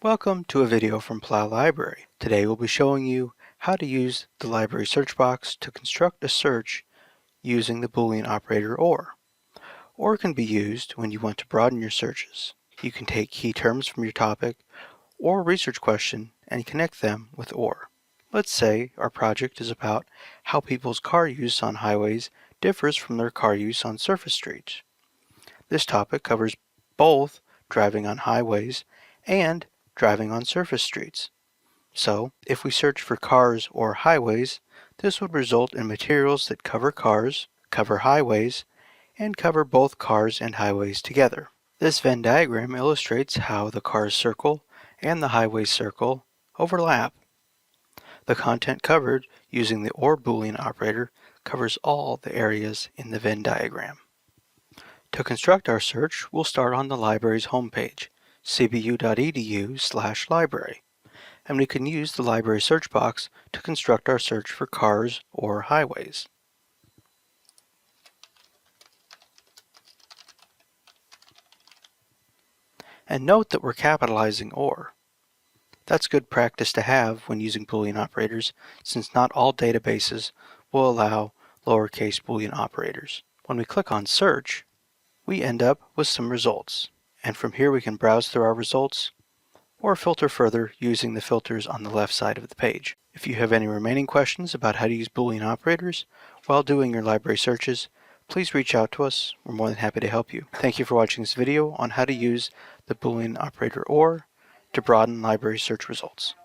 Welcome to a video from Plow Library. Today we'll be showing you how to use the library search box to construct a search using the Boolean operator OR. OR can be used when you want to broaden your searches. You can take key terms from your topic or research question and connect them with OR. Let's say our project is about how people's car use on highways differs from their car use on surface streets. This topic covers both driving on highways and driving on surface streets. So, if we search for cars or highways, this would result in materials that cover cars, cover highways, and cover both cars and highways together. This Venn diagram illustrates how the cars circle and the highways circle overlap. The content covered using the OR Boolean operator covers all the areas in the Venn diagram. To construct our search, we'll start on the library's homepage, cbu.edu/library, and we can use the library search box to construct our search for cars or highways. And note that we're capitalizing OR. That's good practice to have when using Boolean operators, since not all databases will allow lowercase Boolean operators. When we click on Search, we end up with some results, and from here we can browse through our results or filter further using the filters on the left side of the page. If you have any remaining questions about how to use Boolean operators while doing your library searches, please reach out to us. We're more than happy to help you. Thank you for watching this video on how to use the Boolean operator OR to broaden library search results.